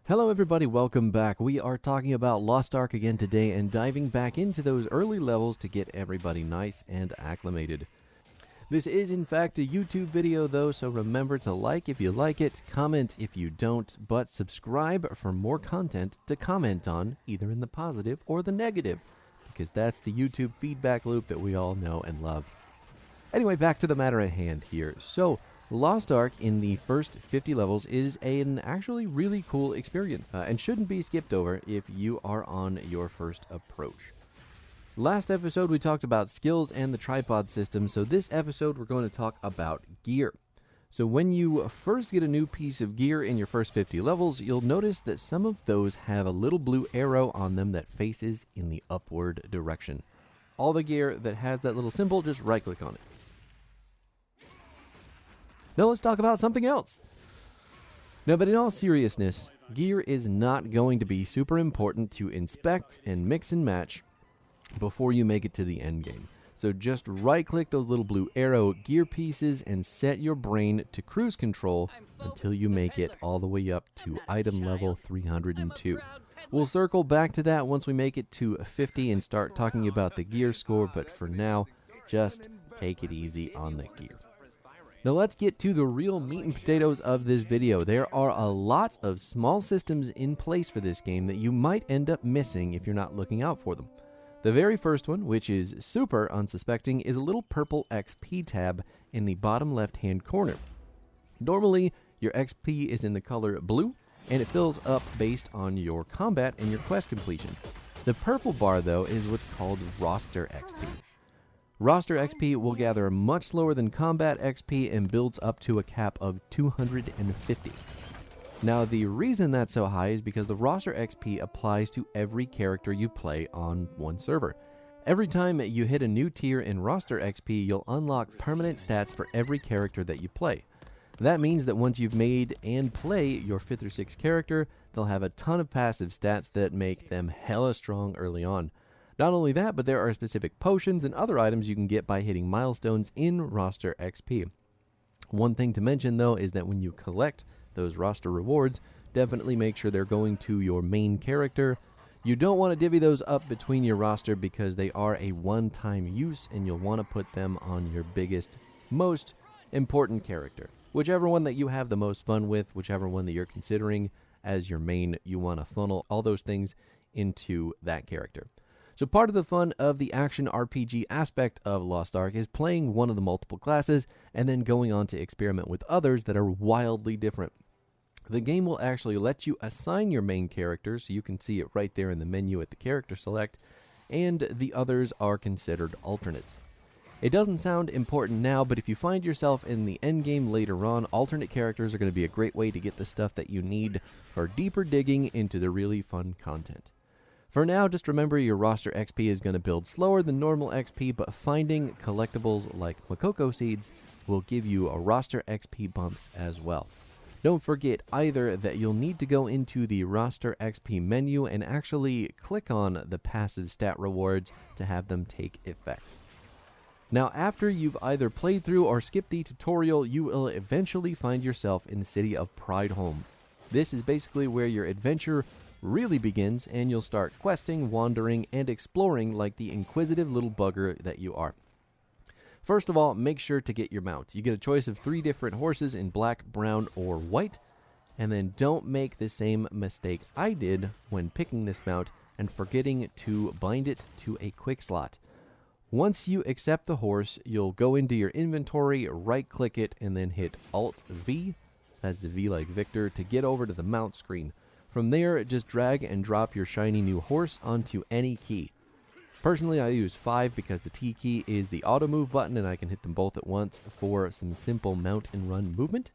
Hello everybody, welcome back. We are talking about Lost Ark again today and diving back into those early levels to get everybody nice and acclimated. This is in fact a YouTube video though, so remember to like if you like it, comment if you don't, but subscribe for more content to comment on, either in the positive or the negative, because that's the YouTube feedback loop that we all know and love. Anyway, back to the matter at hand here. So, Lost Ark in the first 50 levels is an actually really cool experience and shouldn't be skipped over if you are on your first approach. Last episode we talked about skills and the tripod system, so this episode we're going to talk about gear. So when you first get a new piece of gear in your first 50 levels, you'll notice that some of those have a little blue arrow on them that faces in the upward direction. All the gear that has that little symbol, just right click on it. Now let's talk about something else. Now, but in all seriousness, gear is not going to be super important to inspect and mix and match before you make it to the end game. So just right-click those little blue arrow gear pieces and set your brain to cruise control until you make it all the way up to item level 302. We'll circle back to that once we make it to 50 and start talking about the gear score, but for now, just take it easy on the gear. Now let's get to the real meat and potatoes of this video. There are a lot of small systems in place for this game that you might end up missing if you're not looking out for them. The very first one, which is super unsuspecting, is a little purple XP tab in the bottom left-hand corner. Normally, your XP is in the color blue, and it fills up based on your combat and your quest completion. The purple bar, though, is what's called roster XP. Roster XP will gather much slower than combat XP and builds up to a cap of 250. Now, the reason that's so high is because the roster XP applies to every character you play on one server. Every time you hit a new tier in roster XP, you'll unlock permanent stats for every character that you play. That means that once you've made and play your 5th or 6th character, they'll have a ton of passive stats that make them hella strong early on. Not only that, but there are specific potions and other items you can get by hitting milestones in roster XP. One thing to mention though is that when you collect those roster rewards, definitely make sure they're going to your main character. You don't want to divvy those up between your roster because they are a one-time use and you'll want to put them on your biggest, most important character. Whichever one that you have the most fun with, whichever one that you're considering as your main, you want to funnel all those things into that character. So part of the fun of the action RPG aspect of Lost Ark is playing one of the multiple classes and then going on to experiment with others that are wildly different. The game will actually let you assign your main character, so you can see it right there in the menu at the character select, and the others are considered alternates. It doesn't sound important now, but if you find yourself in the end game later on, alternate characters are going to be a great way to get the stuff that you need for deeper digging into the really fun content. For now, just remember your roster XP is going to build slower than normal XP, but finding collectibles like Makoko seeds will give you a roster XP bumps as well. Don't forget either that you'll need to go into the roster XP menu and actually click on the passive stat rewards to have them take effect. Now, after you've either played through or skipped the tutorial, you will eventually find yourself in the city of Prideholme. This is basically where your adventure really begins, and you'll start questing, wandering, and exploring like the inquisitive little bugger that you are. First of all, make sure to get your mount. You get a choice of 3 different horses in black, brown, or white, and then don't make the same mistake I did when picking this mount and forgetting to bind it to a quick slot. Once you accept the horse, you'll go into your inventory, right-click it, and then hit Alt-V, that's the V like Victor, to get over to the mount screen. From there, just drag and drop your shiny new horse onto any key. Personally, I use 5 because the T key is the auto move button and I can hit them both at once for some simple mount and run movement.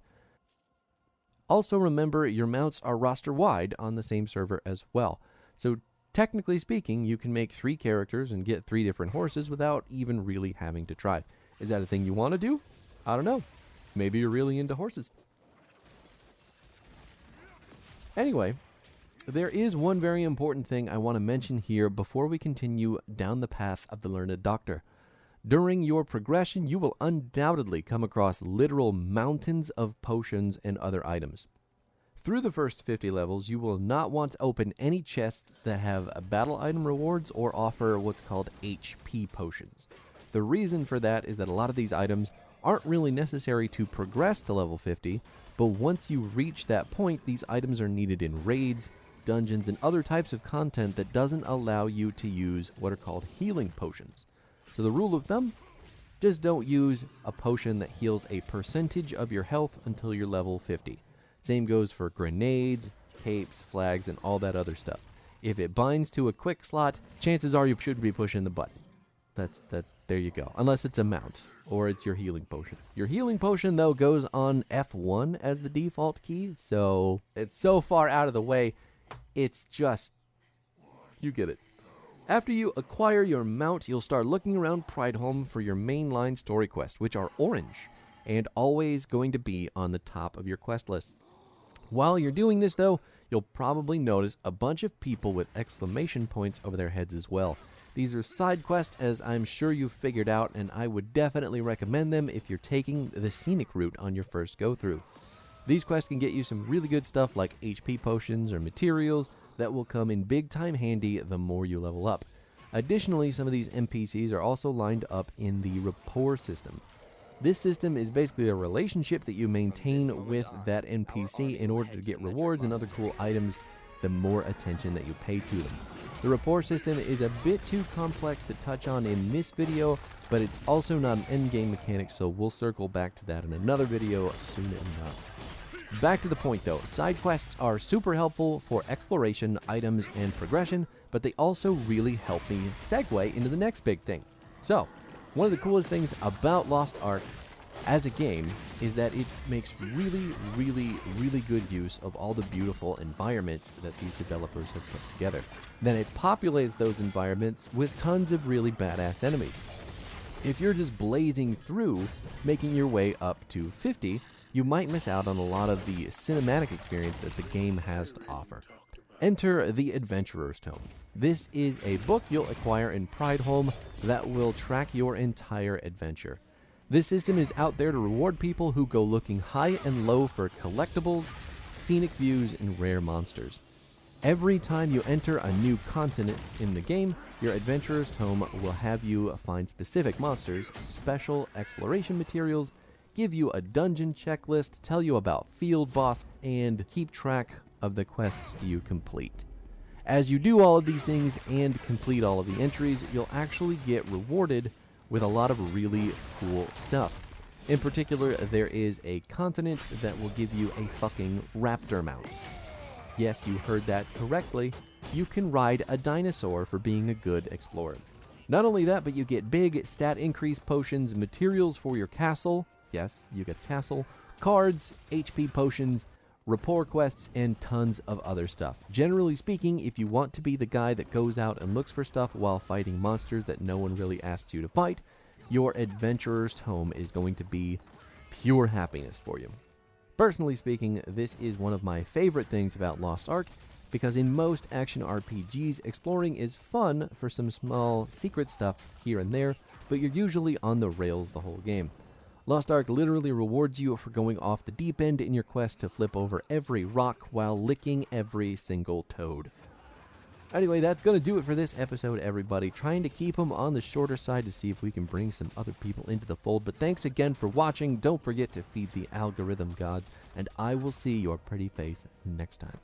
Also remember, your mounts are roster wide on the same server as well. So technically speaking, you can make 3 characters and get 3 different horses without even really having to try. Is that a thing you want to do? I don't know. Maybe you're really into horses. Anyway, there is one very important thing I want to mention here before we continue down the path of the Learned Doctor. During your progression, you will undoubtedly come across literal mountains of potions and other items. Through the first 50 levels, you will not want to open any chests that have battle item rewards or offer what's called HP potions. The reason for that is that a lot of these items aren't really necessary to progress to level 50, but once you reach that point, these items are needed in raids, dungeons, and other types of content that doesn't allow you to use what are called healing potions. So the rule of thumb, just don't use a potion that heals a percentage of your health until you're level 50. Same goes for grenades, capes, flags, and all that other stuff. If it binds to a quick slot, chances are you shouldn't be pushing the button. There you go. Unless it's a mount, or it's your healing potion. Your healing potion, though, goes on F1 as the default key, so it's so far out of the way, it's just, you get it. After you acquire your mount, you'll start looking around Prideholme for your mainline story quests, which are orange, and always going to be on the top of your quest list. While you're doing this, though, you'll probably notice a bunch of people with exclamation points over their heads as well. These are side quests, as I'm sure you've figured out, and I would definitely recommend them if you're taking the scenic route on your first go-through. These quests can get you some really good stuff like HP potions or materials that will come in big time handy the more you level up. Additionally, some of these NPCs are also lined up in the rapport system. This system is basically a relationship that you maintain with that NPC in order to get rewards and other cool items the more attention that you pay to them. The rapport system is a bit too complex to touch on in this video, but it's also not an endgame mechanic, so we'll circle back to that in another video soon enough. Back to the point though, side quests are super helpful for exploration, items, and progression, but they also really help me segue into the next big thing. So, one of the coolest things about Lost Ark as a game is that it makes really good use of all the beautiful environments that these developers have put together. Then it populates those environments with tons of really badass enemies. If you're just blazing through, making your way up to 50, you might miss out on a lot of the cinematic experience that the game has to offer. Enter the Adventurer's Tome. This is a book you'll acquire in Prideholme that will track your entire adventure. This system is out there to reward people who go looking high and low for collectibles, scenic views, and rare monsters. Every time you enter a new continent in the game, your Adventurer's Tome will have you find specific monsters, special exploration materials, give you a dungeon checklist, tell you about field boss, and keep track of the quests you complete. As you do all of these things and complete all of the entries, you'll actually get rewarded with a lot of really cool stuff. In particular, there is a continent that will give you a fucking raptor mount. Yes, you heard that correctly. You can ride a dinosaur for being a good explorer. Not only that, but you get big stat increase potions, materials for your castle. Yes, you get castle, cards, HP potions, rapport quests, and tons of other stuff. Generally speaking, if you want to be the guy that goes out and looks for stuff while fighting monsters that no one really asked you to fight, your Adventurer's Tome is going to be pure happiness for you. Personally speaking, this is one of my favorite things about Lost Ark, because in most action RPGs, exploring is fun for some small secret stuff here and there, but you're usually on the rails the whole game. Lost Ark literally rewards you for going off the deep end in your quest to flip over every rock while licking every single toad. Anyway, that's going to do it for this episode, everybody. Trying to keep them on the shorter side to see if we can bring some other people into the fold. But thanks again for watching. Don't forget to feed the algorithm gods, and I will see your pretty face next time.